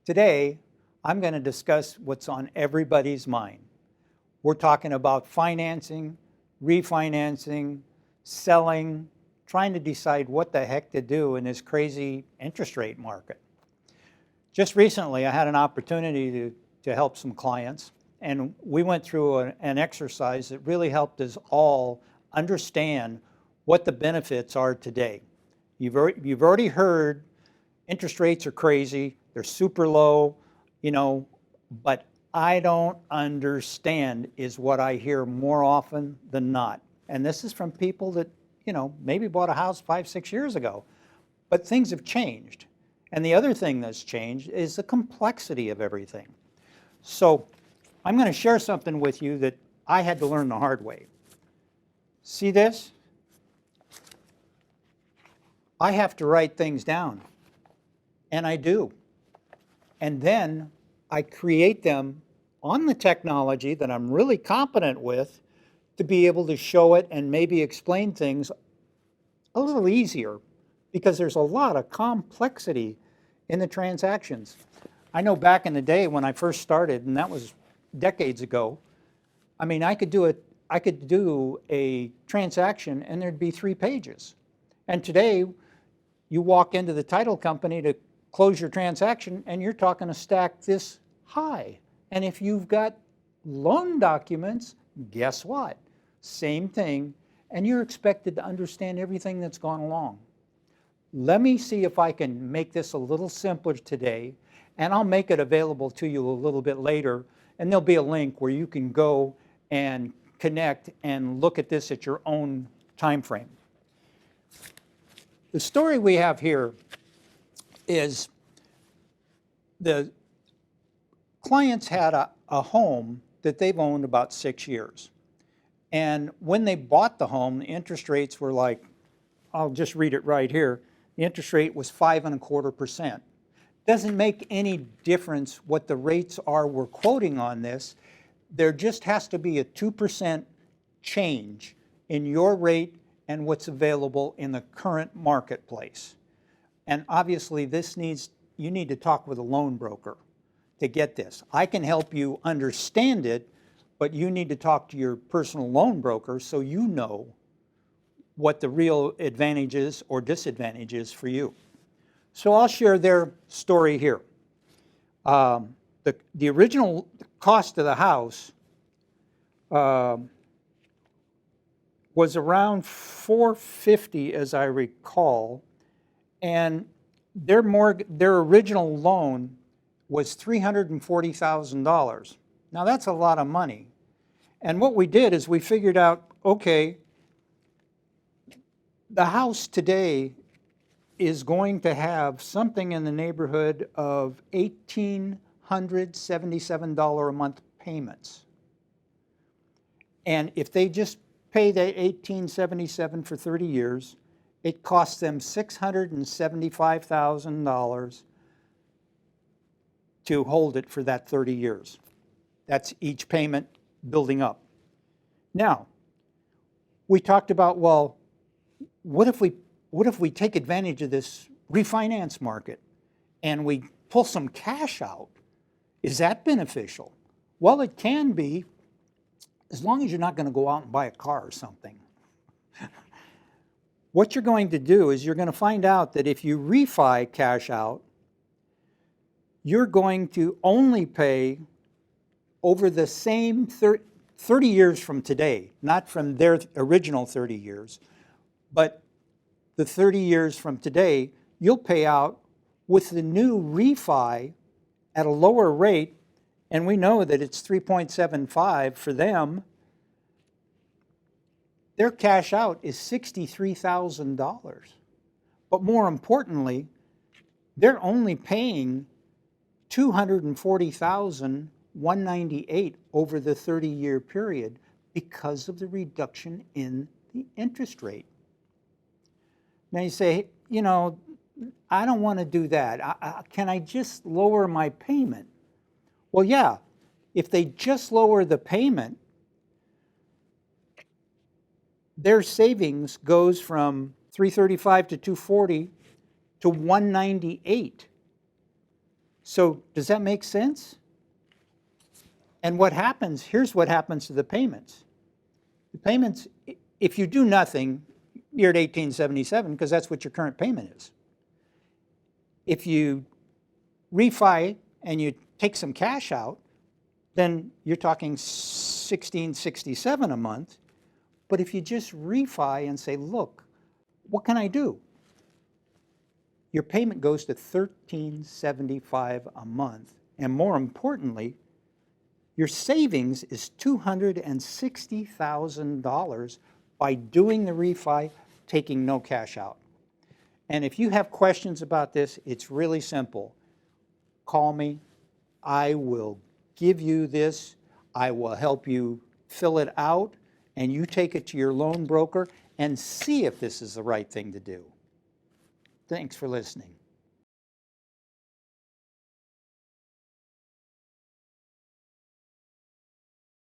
Today, I'm going to discuss what's on everybody's mind. We're talking about financing, refinancing, selling, trying to decide what the heck to do in this crazy interest rate market. Just recently, I had an opportunity to help some clients, and we went through an exercise that really helped us all understand what the benefits are today. You've already heard interest rates are crazy, they're super low, but I don't understand is what I hear more often than not. And this is from people that, maybe bought a house 5-6 years ago, but things have changed. And the other thing that's changed is the complexity of everything. So I'm going to share something with you that I had to learn the hard way. See this? I have to write things down, and I do. And then I create them on the technology that I'm really competent with to be able to show it and maybe explain things a little easier, because there's a lot of complexity in the transactions. I know back in the day when I first started, and that was decades ago, I could do a transaction and there'd be 3 pages. And today, you walk into the title company to close your transaction and you're talking a stack this high. And if you've got loan documents, guess what? Same thing, and you're expected to understand everything that's gone along. Let me see if I can make this a little simpler today, and I'll make it available to you a little bit later, and there'll be a link where you can go and connect and look at this at your own time frame. The story we have here is the clients had a home that they've owned about 6 years. And when they bought the home, the interest rates were like, I'll just read it right here. The interest rate was 5.25%. Doesn't make any difference what the rates are we're quoting on this. There just has to be a 2% change in your rate and what's available in the current marketplace. And obviously you need to talk with a loan broker to get this. I can help you understand it, but you need to talk to your personal loan broker so you know what the real advantages or disadvantages for you. So I'll share their story here. The original cost of the house was around $450, as I recall, and their original loan was $340,000. Now that's a lot of money. And what we did is we figured out, okay, the house today is going to have something in the neighborhood of $1,877 a month payments. And if they just pay that $1,877 for 30 years, it costs them $675,000 to hold it for that 30 years. That's each payment building up. Now, we talked about, well, what if we take advantage of this refinance market and we pull some cash out? Is that beneficial? Well, it can be, as long as you're not going to go out and buy a car or something. What you're going to do is you're going to find out that if you refi cash out, you're going to only pay over the same 30 years from today, not from their original 30 years, but the 30 years from today, you'll pay out with the new refi at a lower rate, and we know that it's 3.75 for them. Their cash out is $63,000. But more importantly, they're only paying $240,198 over the 30-year period because of the reduction in the interest rate. Now you say, I don't want to do that. Can I just lower my payment? Well, yeah, if they just lower the payment, their savings goes from $335 to $240 to $198. So does that make sense? And what happens, here's what happens to the payments. The payments, if you do nothing, you're at 1877 because that's what your current payment is. If you refi and you take some cash out, then you're talking 1667 a month. But if you just refi and say, look, what can I do? Your payment goes to $1375 a month. And more importantly, your savings is $260,000 by doing the refi, taking no cash out. And if you have questions about this, it's really simple. Call me. I will give you this. I will help you fill it out, and you take it to your loan broker and see if this is the right thing to do. Thanks for listening.